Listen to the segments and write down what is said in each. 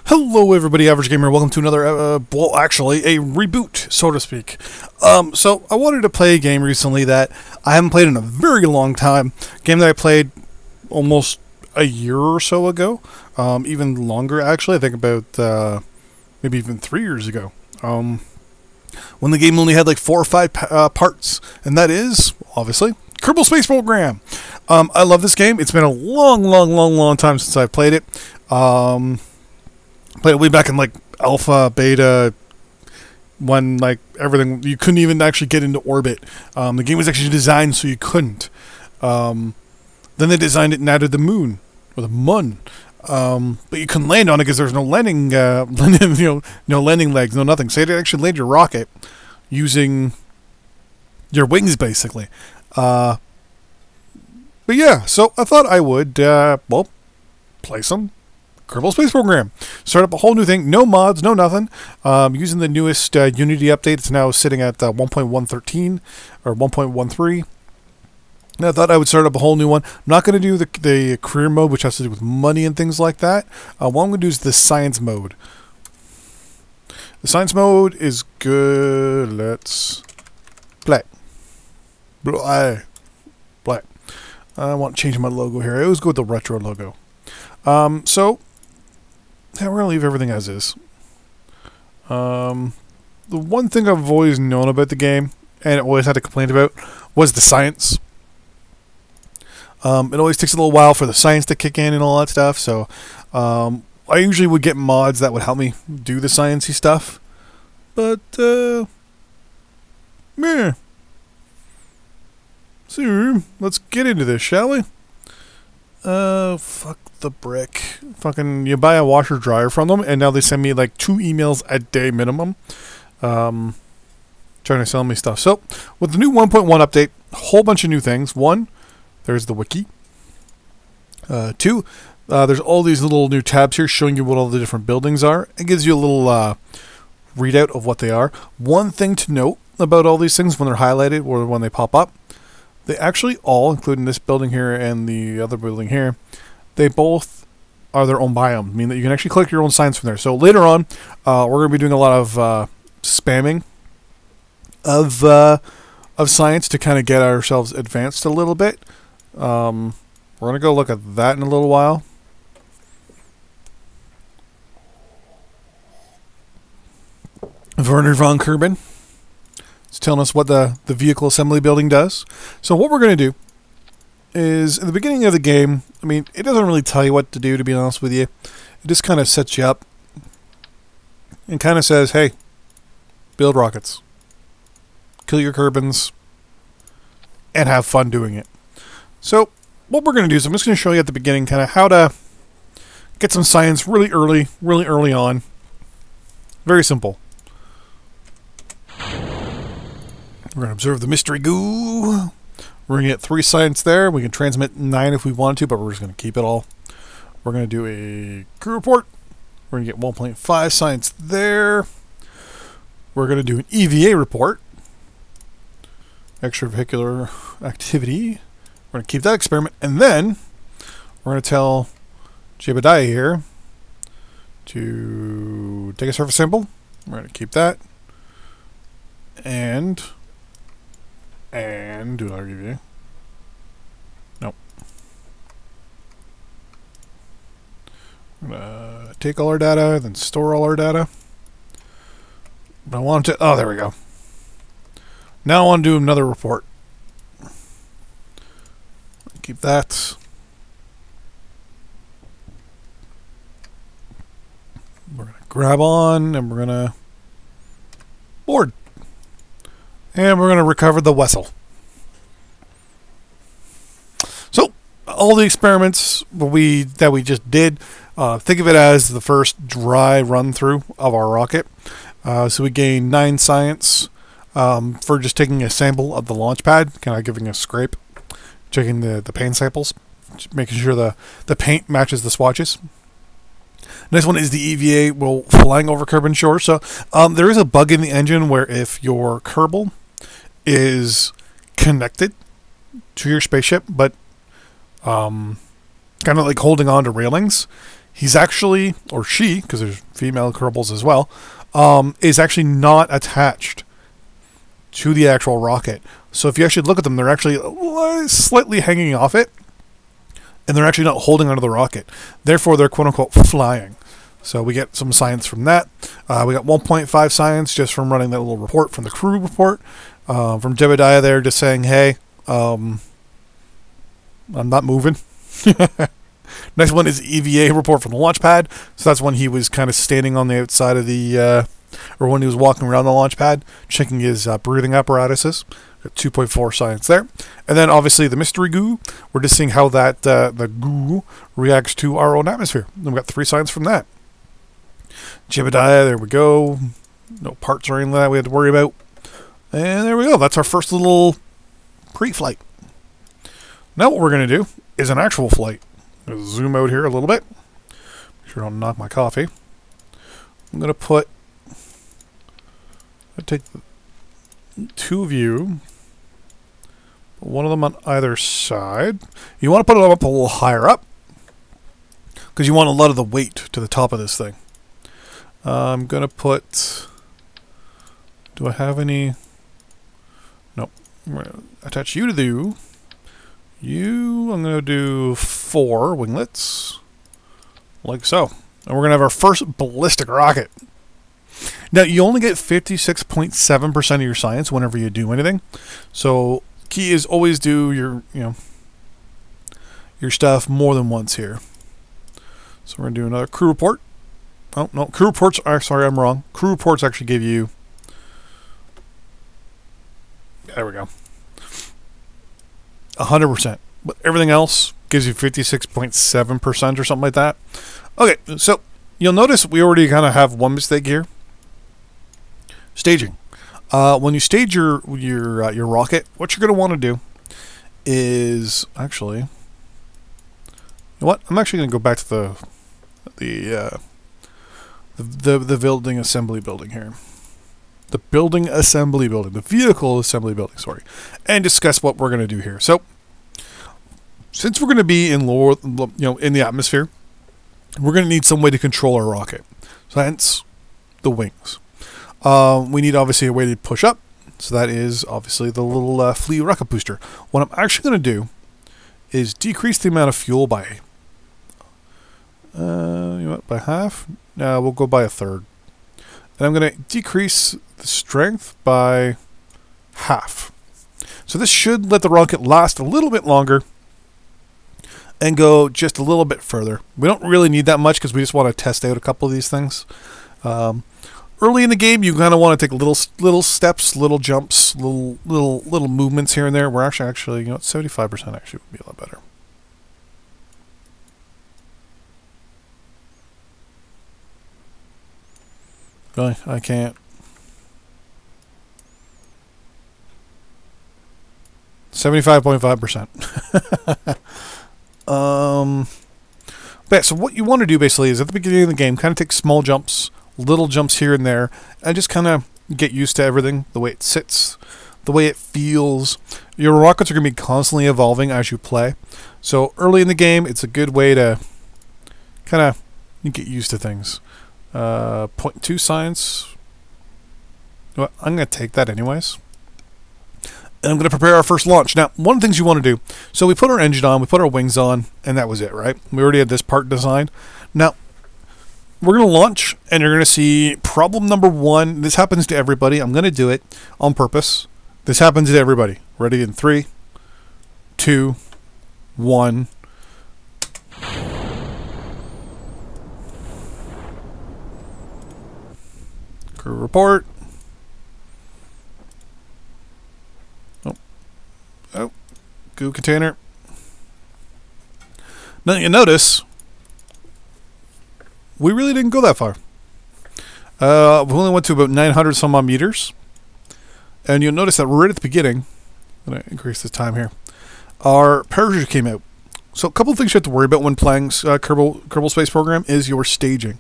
Hello everybody, Average Gamer, welcome to another, well actually, a reboot, so to speak. So I wanted to play a game recently that I haven't played in a very long time. A game that I played almost a year or so ago, even longer actually, I think about, maybe even 3 years ago. When the game only had like 4 or 5 parts, and that is, obviously, Kerbal Space Program. I love this game. It's been a long time since I played it. Played it way back in like alpha, beta, when like everything, you couldn't even actually get into orbit. The game was actually designed so you couldn't. Then they designed it and added the moon, or the mun. But you couldn't land on it because there's no landing, no landing legs, no nothing. So you had to actually land your rocket using your wings, basically. But yeah, so I thought I would, well, play some Kerbal Space Program. Start up a whole new thing. No mods, no nothing. Using the newest Unity update. It's now sitting at 1.113 or 1.13. And I thought I would start up a whole new one. I'm not going to do the career mode, which has to do with money and things like that. What I'm going to do is the science mode. The science mode is good. Let's play. Play. I want to change my logo here. I always go with the retro logo. So yeah, we're going to leave everything as is. The one thing I've always known about the game, and always had to complain about, was the science. It always takes a little while for the science to kick in and all that stuff, so I usually would get mods that would help me do the sciencey stuff. But, meh. So, let's get into this, shall we? Fuck the brick. Fucking, you buy a washer dryer from them, and now they send me like 2 emails a day minimum. Trying to sell me stuff. So, with the new 1.1 update, a whole bunch of new things. 1, there's the wiki. 2, there's all these little new tabs here showing you what all the different buildings are. It gives you a little readout of what they are. One thing to note about all these things when they're highlighted or when they pop up, they actually all, including this building here and the other building here, they both are their own biome, meaning that you can actually collect your own science from there. So later on, we're going to be doing a lot of spamming of science to kind of get ourselves advanced a little bit. We're going to go look at that in a little while. Werner von Kerbal. It's telling us what the vehicle assembly building does. So what we're going to do is, in the beginning of the game, I mean, it doesn't really tell you what to do, to be honest with you. It just kind of sets you up and kind of says, hey, build rockets, kill your Kerbans, and have fun doing it. So what we're going to do is I'm just going to show you at the beginning kind of how to get some science really early on. Very simple. We're going to observe the mystery goo. We're going to get 3 science there. We can transmit 9 if we want to, but we're just going to keep it all. We're going to do a crew report. We're going to get 1.5 science there. We're going to do an EVA report. Extravehicular activity. We're going to keep that experiment. And then we're going to tell Jebediah here to take a surface sample. We're going to keep that. And do another EVA. Nope. I'm gonna take all our data, then store all our data. But I want to, oh, there we go. Now I want to do another report. Keep that. We're gonna grab on, and we're gonna board. And we're going to recover the vessel. So, all the experiments that we just did, think of it as the first dry run-through of our rocket. So we gained 9 science for just taking a sample of the launch pad, kind of giving a scrape, checking the paint samples, making sure the paint matches the swatches. Next one is the EVA, well, flying over Kerbal shore. So there is a bug in the engine where if your Kerbal is connected to your spaceship, but kind of like holding on to railings, he's actually, or she, because there's female Kerbals as well, is actually not attached to the actual rocket. So if you actually look at them, they're actually slightly hanging off it, and they're actually not holding onto the rocket. Therefore, they're quote-unquote flying. So we get some science from that. We got 1.5 science just from running that little report from the crew report. From Jebediah there just saying, hey, I'm not moving. Next one is EVA report from the launch pad. So that's when he was kind of standing on the outside of the, or when he was walking around the launch pad, checking his breathing apparatuses. Got 2.4 science there. And then obviously the mystery goo. We're just seeing how that the goo reacts to our own atmosphere. And we got 3 science from that. Jebediah, there we go. No parts or anything like that we had to worry about. And there we go. That's our first little pre-flight. Now what we're going to do is an actual flight. I'm going to zoom out here a little bit. Make sure I don't knock my coffee. I'm going to take 2 of you. One of them on either side. You want to put it up a little higher up, because you want a lot of the weight to the top of this thing. I'm going to put... Do I have any... Nope. I'm going to attach you to the you. I'm going to do 4 winglets. Like so. And we're going to have our first ballistic rocket. Now, you only get 56.7% of your science whenever you do anything. So, key is always do your, your stuff more than once here. So, we're going to do another crew report. Oh, no. Crew reports are... Sorry, I'm wrong. Crew reports actually give you... There we go. 100%. But everything else gives you 56.7% or something like that. Okay, so you'll notice we already kind of have one mistake here. Staging. When you stage your rocket, what you're going to want to do is actually... You know what? I'm actually going to go back to the building assembly building here. The building assembly building. The vehicle assembly building, sorry. And discuss what we're going to do here. So, since we're going to be in lower, in the atmosphere, we're going to need some way to control our rocket. So, hence the wings. We need, obviously, a way to push up. So, that is, obviously, the little flea rocket booster. What I'm actually going to do is decrease the amount of fuel by... by half? No, we'll go by a third. And I'm going to decrease the strength by half. So this should let the rocket last a little bit longer and go just a little bit further. We don't really need that much because we just want to test out a couple of these things. Early in the game, you kind of want to take little steps, little jumps, little movements here and there. We're actually 75% actually would be a lot better. Really? I can't. 75.5%. Yeah, so what you want to do basically is at the beginning of the game, kind of take small jumps, little jumps here and there, and just kind of get used to everything, the way it sits, the way it feels. Your rockets are going to be constantly evolving as you play. So early in the game, it's a good way to kind of get used to things. 0.2 science. Well, I'm going to take that anyways. And I'm going to prepare our first launch. Now, one of the things you want to do, so we put our engine on, we put our wings on, and that was it, right? We already had this part designed. Now, we're going to launch, and you're going to see problem number 1. This happens to everybody. I'm going to do it on purpose. This happens to everybody. Ready in 3, 2, 1. Crew report. Oh, goo container. Now you notice we really didn't go that far. We only went to about 900 some odd meters, and you'll notice that right at the beginning, I'm going to increase the time here, our parachute came out. So a couple of things you have to worry about when playing Kerbal Space Program is your staging.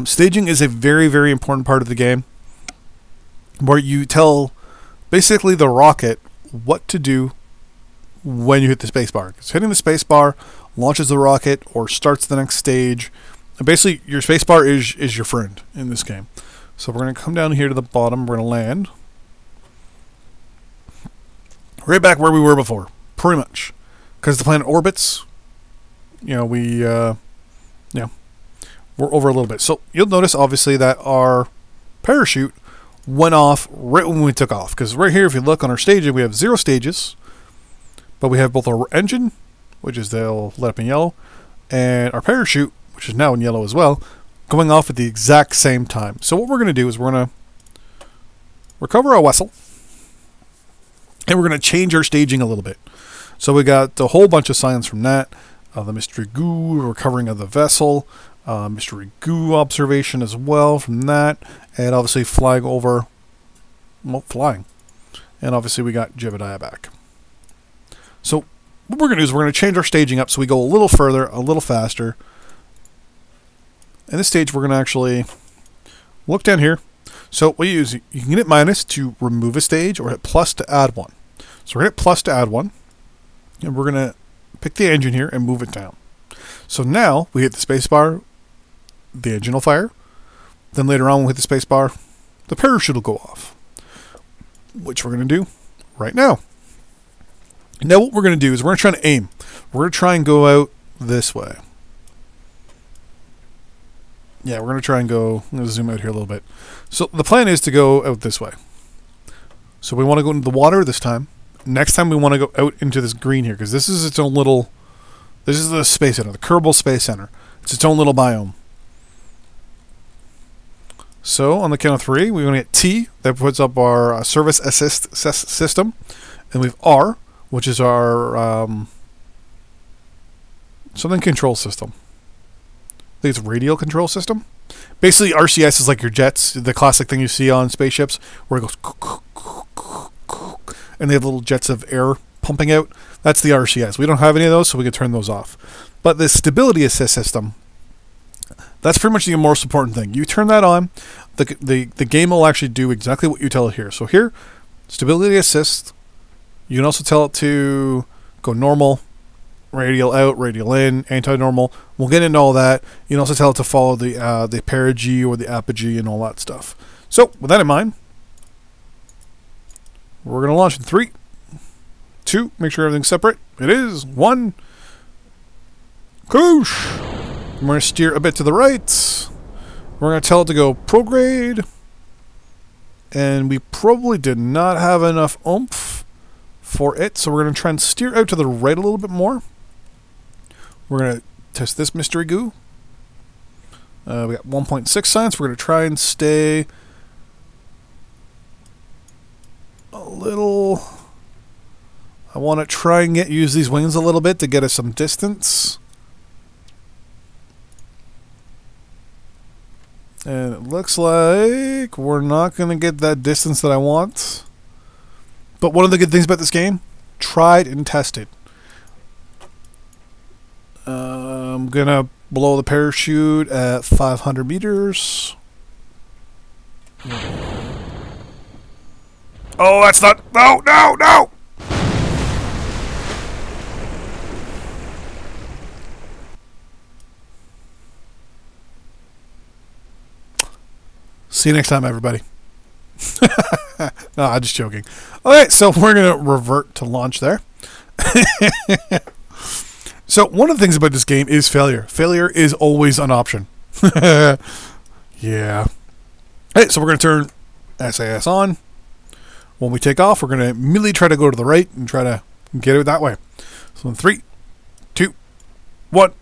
Staging is a very, very important part of the game, where you tell basically the rocket what to do when you hit the space bar. Because hitting the space bar launches the rocket, or starts the next stage. And basically, your spacebar is your friend in this game. So we're going to come down here to the bottom. We're going to land right back where we were before, pretty much. Because the planet orbits, we're over a little bit. So you'll notice, obviously, that our parachute went off right when we took off. Because right here, if you look on our staging, we have 0 stages. But we have both our engine, which is they'll let up in yellow, and our parachute, which is now in yellow as well, going off at the exact same time. So what we're going to do is we're going to recover our vessel, and we're going to change our staging a little bit. So we got a whole bunch of signs from that. The mystery goo, recovering of the vessel, mystery goo observation as well from that, and obviously flying over, flying. And obviously we got Jebediah back. So what we're going to do is we're going to change our staging up so we go a little further, a little faster. In this stage, we're going to actually look down here. So what you use, you can hit minus to remove a stage or hit plus to add one. So we're going to hit plus to add one. And we're going to pick the engine here and move it down. So now we hit the spacebar, the engine will fire. Then later on, we'll hit the spacebar, the parachute will go off. Which we're going to do right now. Now what we're going to do is we're going to try to aim. We're going to try and go out this way. Yeah, we're going to try and go... I'm going to zoom out here a little bit. So the plan is to go out this way. So we want to go into the water this time. Next time we want to go out into this green here, because this is its own little... This is the Space Center, the Kerbal Space Center. It's its own little biome. So on the count of 3, we're going to get T. That puts up our service assist system. And we have R, which is our something control system. I think it's radial control system. Basically, RCS is like your jets, the classic thing you see on spaceships, where it goes and they have little jets of air pumping out. That's the RCS. We don't have any of those, so we can turn those off. But the stability assist system, that's pretty much the most important thing. You turn that on, the game will actually do exactly what you tell it here. So here, stability assist. You can also tell it to go normal, radial out, radial in, anti-normal. We'll get into all that. You can also tell it to follow the perigee or the apogee and all that stuff. So, with that in mind, we're going to launch in 3, 2, make sure everything's separate. It is. 1. Koosh! We're going to steer a bit to the right. We're going to tell it to go prograde. And we probably did not have enough oomph for it, so we're going to try and steer out to the right a little bit more. We're going to test this mystery goo. We got 1.6 science. We're going to try and stay a little... I want to try and use these wings a little bit to get us some distance. And it looks like we're not going to get that distance that I want. But one of the good things about this game, tried and tested. I'm going to blow the parachute at 500 meters. Oh, that's not... No, no, no! See you next time, everybody. No, I'm just joking. Okay, so we're going to revert to launch there. So one of the things about this game is failure. Failure is always an option. Yeah. Hey, so we're going to turn SAS on. When we take off, we're going to immediately try to go to the right and try to get it that way. So in 3, 2, 1.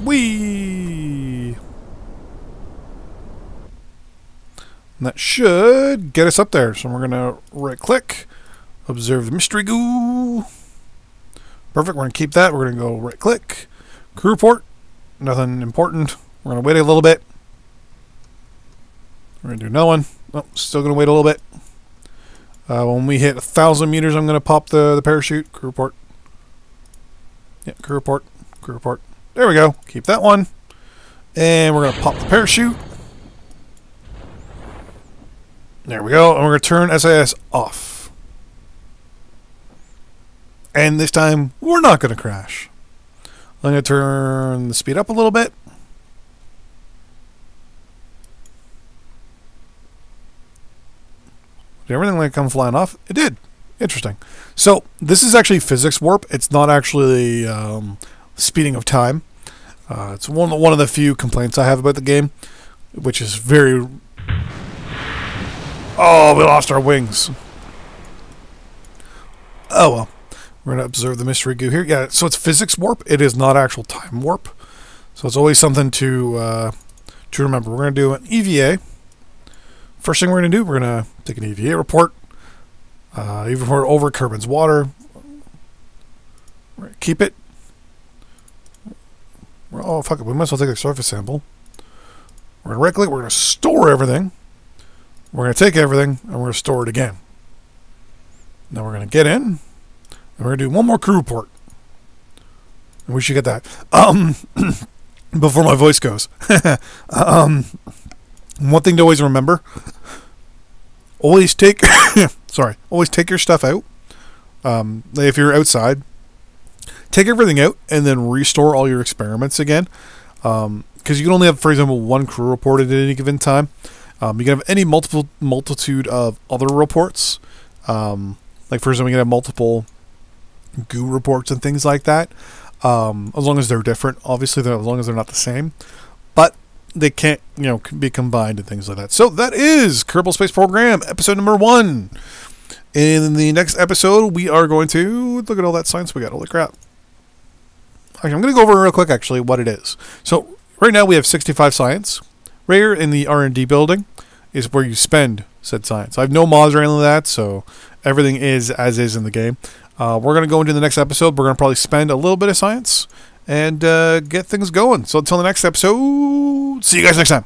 Whee! And that should get us up there. So we're going to right click, observe the mystery goo. Perfect. We're going to keep that. We're going to go right click, crew report. Nothing important. We're going to wait a little bit. We're going to do another one. Oh, still going to wait a little bit. When we hit 1,000 meters, I'm going to pop the parachute. Crew report. Yeah, crew report. Crew report. There we go. Keep that one. And we're going to pop the parachute. There we go. And we're going to turn SAS off. And this time, we're not going to crash. I'm going to turn the speed up a little bit. Did everything like come flying off? It did. Interesting. So this is actually physics warp. It's not actually speeding of time. It's one of the few complaints I have about the game, which is very... Oh, we lost our wings. Oh well. We're going to observe the mystery goo here. Yeah, so it's physics warp. It is not actual time warp. So it's always something to remember. We're going to do an EVA. First thing we're going to do, we're going to take an EVA report. EVA report over Kerbal's water. We're going to keep it. Oh, fuck it. We might as well take a surface sample. We're going to right-click. We're going to store everything. We're going to take everything, and we're going to store it again. Now we're going to get in. And we're going to do one more crew report. And we should get that. Before my voice goes. One thing to always remember. Always take... sorry. Always take your stuff out. If you're outside. Take everything out and then restore all your experiments again. Because you can only have, for example, one crew report at any given time. You can have any multitude of other reports. Like, for example, you can have multiple goo reports and things like that. As long as they're different. Obviously, as long as they're not the same. But they can't, be combined and things like that. So that is Kerbal Space Program, episode number 1. In the next episode, we are going to look at all that science we got. Holy crap. Okay, I'm going to go over real quick, actually, what it is. So right now we have 65 science. Right here in the R&D building is where you spend said science. I have no mods or anything like that, so everything is as is in the game. We're going to go into the next episode. We're going to probably spend a little bit of science and get things going. So until the next episode, see you guys next time.